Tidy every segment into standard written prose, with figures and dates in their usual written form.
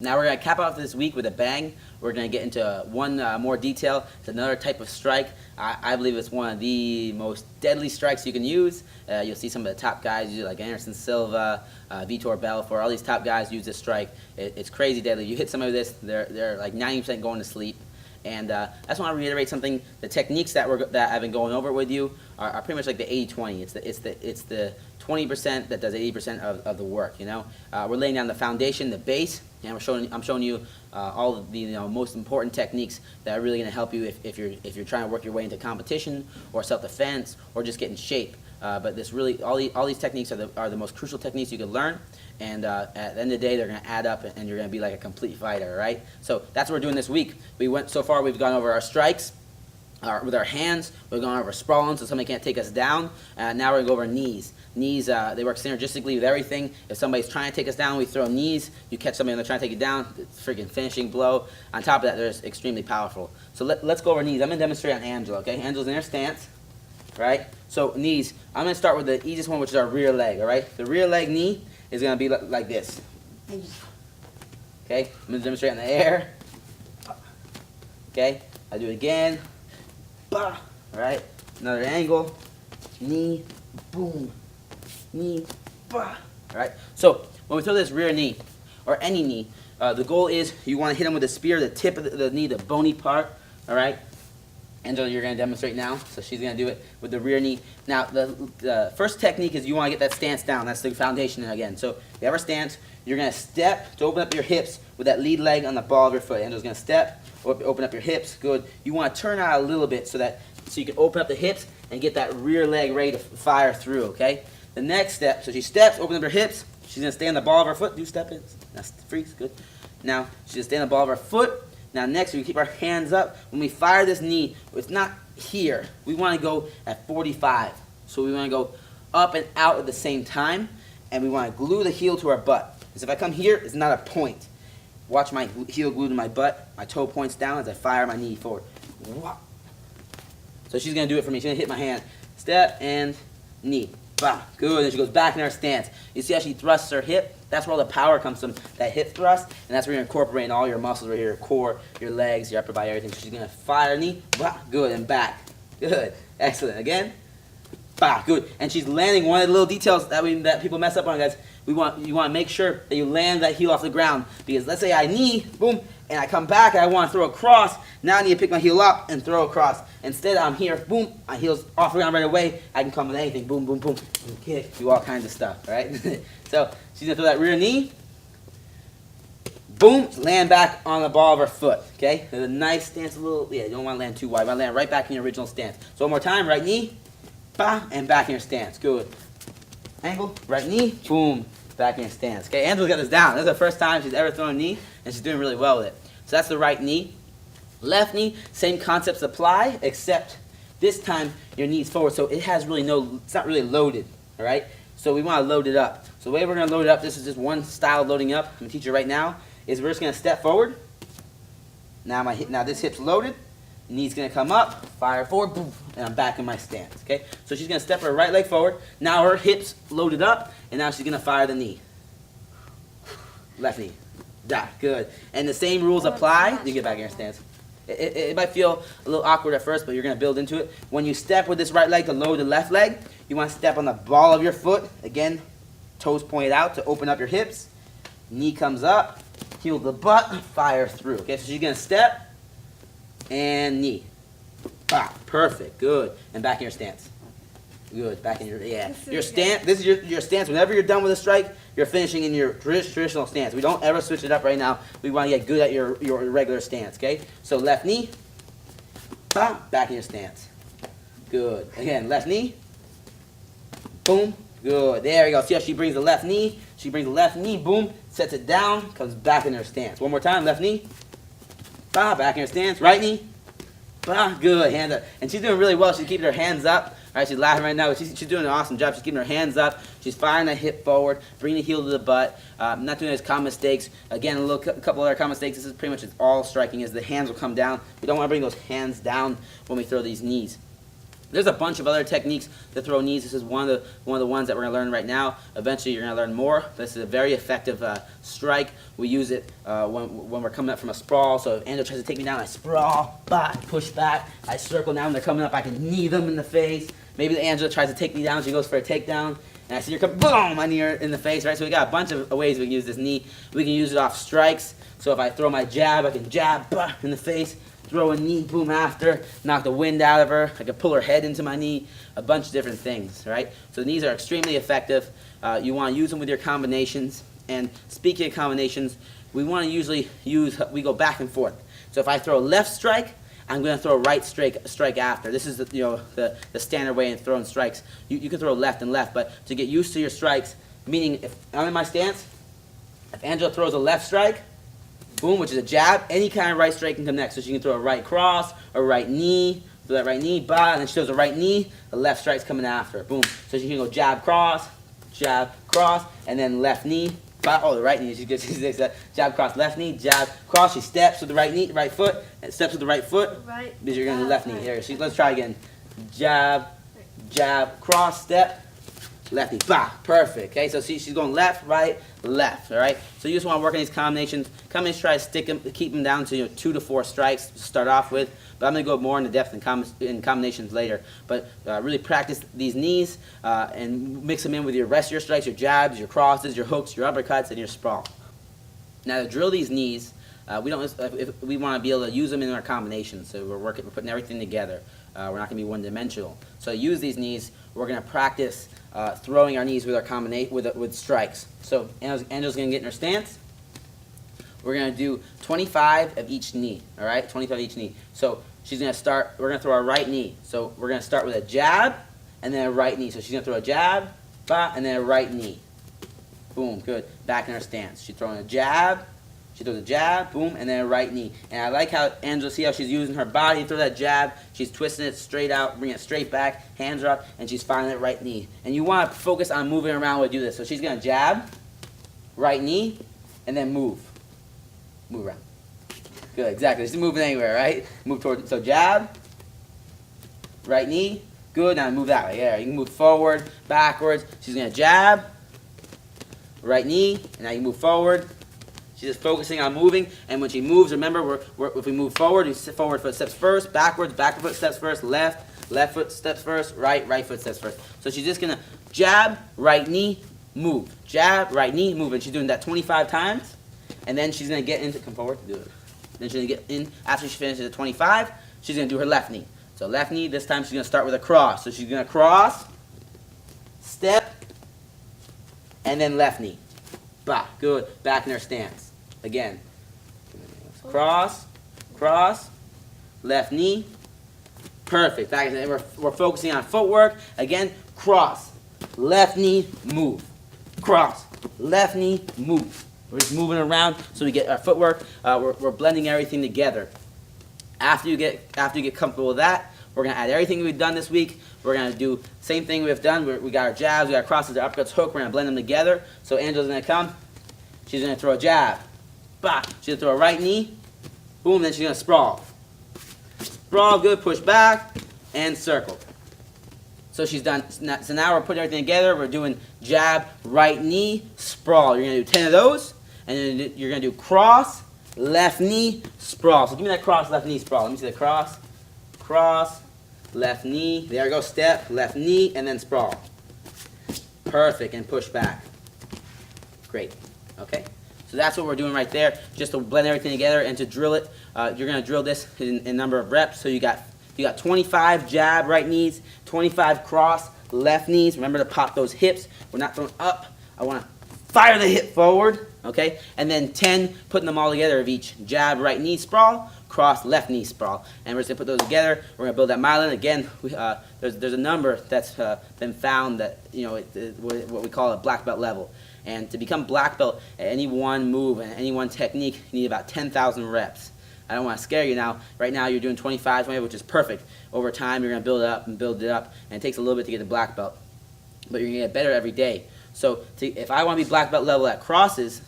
Now we're going to cap off this week with a bang. We're going to get into one more detail. It's another type of strike. I believe it's one of the most deadly strikes you can use. You'll see some of the top guys use it, like Anderson Silva, Vitor Belfort. All these top guys use this strike. It's crazy deadly. You hit somebody with this, they're like 90% going to sleep. And I just want to reiterate something. The techniques that I've been going over with you are pretty much like the 80-20. It's the 20% that does 80% of the work. You know, we're laying down the foundation, the base, and I'm showing you all of the most important techniques that are really going to help you if you're trying to work your way into competition or self-defense or just get in shape. But this really all these techniques are the most crucial techniques you can learn. And at the end of the day, they're going to add up, and you're going to be like a complete fighter, all right? So that's what we're doing this week. So far we've gone over our strikes with our hands. We've gone over sprawling, so somebody can't take us down. Now we're going to go over knees. Knees, they work synergistically with everything. If somebody's trying to take us down, we throw knees. You catch somebody and they're trying to take you down, it's a freaking finishing blow. On top of that, they're extremely powerful. So let's go over knees. I'm going to demonstrate on Angela, okay? Angela's in her stance, right? So knees, I'm going to start with the easiest one, which is our rear leg, all right? The rear leg knee is going to be like this. Okay, I'm going to demonstrate in the air. Okay, I do it again. Bah. All right, another angle. Knee, boom. Knee, bah. All right, so when we throw this rear knee, or any knee, the goal is you want to hit them with a spear, the tip of the knee, the bony part. All right. Angela, you're going to demonstrate now, so she's going to do it with the rear knee. Now, the first technique is you want to get that stance down. That's the foundation again. So you have our stance. You're going to step to open up your hips with that lead leg on the ball of your foot. Angela's going to step, open up your hips. Good. You want to turn out a little bit so you can open up the hips and get that rear leg ready to fire through, okay? The next step, so she steps, open up her hips. She's going to stay on the ball of her foot. Do step in. That's freeze. Good. Now, she's going to stay on the ball of her foot. Now next, we keep our hands up. When we fire this knee, it's not here. We want to go at 45. So we want to go up and out at the same time, and we want to glue the heel to our butt. Because if I come here, it's not a point. Watch my heel glued to my butt. My toe points down as I fire my knee forward. So she's going to do it for me. She's going to hit my hand. Step and knee. Bah. Good. And she goes back in her stance. You see how she thrusts her hip? That's where all the power comes from, that hip thrust, and that's where you're incorporating all your muscles right here, your core, your legs, your upper body, everything. So she's going to fire knee, bah, good, and back. Good. Excellent. Again, bah, good. And she's landing one of the little details that people mess up on, guys. You want to make sure that you land that heel off the ground, because let's say I knee, boom, and I come back and I want to throw across. Now I need to pick my heel up and throw across. Instead, I'm here, boom, my heel's off the ground right away. I can come with anything, boom, boom, boom, and kick, do all kinds of stuff, right? So she's going to throw that rear knee, boom, land back on the ball of her foot, okay? There's a nice stance, you don't want to land too wide. You want to land right back in your original stance. So one more time, right knee, bah, and back in your stance, good. Angle, right knee, boom, back in your stance. Okay, Angela's got this down. This is the first time she's ever thrown a knee, and she's doing really well with it. So that's the right knee. Left knee, same concepts apply, except this time your knee's forward, so it has really it's not really loaded, all right? So we want to load it up. So the way we're going to load it up, this is just one style of loading up. I'm going to teach you right now, is we're just going to step forward. Now this hip's loaded. Knee's going to come up, fire forward, boom, and I'm back in my stance, okay? So she's going to step her right leg forward. Now her hip's loaded up, and now she's going to fire the knee. Left knee. Da, good. And the same rules apply. You get back in your stance. It might feel a little awkward at first, but you're going to build into it. When you step with this right leg to load the left leg, you want to step on the ball of your foot. Again, toes pointed out to open up your hips. Knee comes up, heel to the butt, fire through. Okay, so she's going to step and knee. Ah, perfect, good. And back in your stance. Good, back in your stance. This is your stance. Whenever you're done with a strike, you're finishing in your traditional stance. We don't ever switch it up right now. We want to get good at your regular stance, okay? So left knee, bah, back in your stance. Good. Again, left knee, boom, good. There we go. See how she brings the left knee? She brings the left knee, boom, sets it down, comes back in her stance. One more time, left knee, bah, back in her stance. Right knee, bah, good, hands up. And she's doing really well. She's keeping her hands up. All right, she's laughing right now, but she's doing an awesome job. She's keeping her hands up. She's firing that hip forward, bringing the heel to the butt. Not doing those common mistakes. Again, a couple other common mistakes. This is pretty much all striking is the hands will come down. We don't want to bring those hands down when we throw these knees. There's a bunch of other techniques to throw knees. This is one of the ones that we're going to learn right now. Eventually, you're going to learn more. This is a very effective strike. We use it when we're coming up from a sprawl. So if Angel tries to take me down, I sprawl, push back. I circle now. When they're coming up, I can knee them in the face. Maybe Angela tries to take me down. She goes for a takedown. And I see her come, boom, my knee in the face, right? So we got a bunch of ways we can use this knee. We can use it off strikes. So if I throw my jab, I can jab, in the face. Throw a knee, boom, after, knock the wind out of her. I can pull her head into my knee, a bunch of different things, right? So the knees are extremely effective. You want to use them with your combinations. And speaking of combinations, we want to usually we go back and forth. So if I throw a left strike, I'm going to throw a right strike after. This is the standard way in throwing strikes. You can throw left and left, but to get used to your strikes, meaning if I'm in my stance, if Angela throws a left strike, boom, which is a jab, any kind of right strike can come next. So she can throw a right cross, a right knee, throw that right knee, and then she throws a right knee, the left strike's coming after, boom. So she can go jab, cross, and then left knee, oh, the right knee, she gets that jab, cross, left knee, jab, cross, she steps with the right knee, right foot, and steps with the right foot, because you're going to the left knee. Here, let's try again. Jab, jab, cross, step, lefty, perfect. Okay, so see, she's going left, right, left. All right. So you just want to work on these combinations. Try to stick them, keep them down to 2 to 4 strikes to start off with. But I'm going to go more into depth in combinations later. But really practice these knees and mix them in with your rest of your strikes, your jabs, your crosses, your hooks, your uppercuts, and your sprawl. Now to drill these knees, we want to be able to use them in our combinations. So we're putting everything together. We're not going to be one-dimensional. So to use these knees, we're going to practice throwing our knees with our with strikes. So Angel's going to get in her stance. We're going to do 25 of each knee. All right, 25 of each knee. So she's going to start. We're going to throw our right knee. So we're going to start with a jab and then a right knee. So she's going to throw a jab, and then a right knee. Boom, good. Back in her stance. She's throwing a jab. She throws a jab, boom, and then a right knee. And I like how Angela, see how she's using her body to throw that jab. She's twisting it straight out, bringing it straight back, hands are up, and she's finding that right knee. And you want to focus on moving around when you do this. So she's going to jab, right knee, and then move. Move around. Good, exactly. She's moving anywhere, right? Move toward, so jab, right knee, good. Now move that way. Yeah, you can move forward, backwards. She's going to jab, right knee, and now you move forward. She's just focusing on moving, and when she moves, remember, if we move forward, forward foot steps first, backwards, backward foot steps first, left foot steps first, right foot steps first. So she's just going to jab, right knee, move. Jab, right knee, move. And she's doing that 25 times, and then she's going to get into, come forward, do it. Then she's going to get in, after she finishes at 25, she's going to do her left knee. So left knee, this time she's going to start with a cross. So she's going to cross, step, and then left knee. Good. Back in her stance. Again. Cross, left knee. Perfect. Back in, we're focusing on footwork. Again, cross, left knee, move. Cross, left knee, move. We're just moving around so we get our footwork. We're blending everything together. After you get comfortable with that, we're going to add everything we've done this week. We're going to do the same thing we've done. We got our jabs, we got our crosses, our uppercuts, hook. We're going to blend them together. So Angela's going to come. She's going to throw a jab. She's going to throw a right knee. Boom, then she's going to sprawl. Sprawl, good, push back, and circle. So she's done. So now we're putting everything together. We're doing jab, right knee, sprawl. You're going to do 10 of those. And then you're going to do cross, left knee, sprawl. So give me that cross, left knee, sprawl. Let me see the cross, left knee. There we go, step, left knee, and then sprawl. Perfect, and push back. Great. Okay, so that's what we're doing right there, just to blend everything together and to drill it. You're going to drill this in a number of reps. So you got 25 jab right knees, 25 cross left knees. Remember to pop those hips. We're not throwing up. I want to fire the hip forward, okay? And then 10, putting them all together of each jab right knee sprawl, cross left knee sprawl. And we're just going to put those together. We're going to build that myelin. Again, there's a number that's been found that, what we call a black belt level. And to become black belt at any one move and any one technique, you need about 10,000 reps. I don't want to scare you now. Right now you're doing 25, which is perfect. Over time you're going to build it up and build it up. And it takes a little bit to get to black belt. But you're going to get better every day. So if I want to be black belt level at crosses,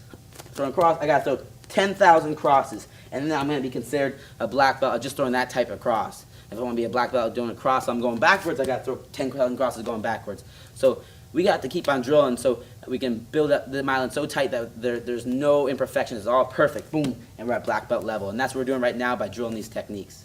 throwing cross, I got to throw 10,000 crosses. And then I'm going to be considered a black belt just throwing that type of cross. If I want to be a black belt doing a cross, I'm going backwards, I got to throw 10 crosses going backwards. So we got to keep on drilling so we can build up the myelin so tight that there's no imperfections. It's all perfect. Boom. And we're at black belt level. And that's what we're doing right now by drilling these techniques.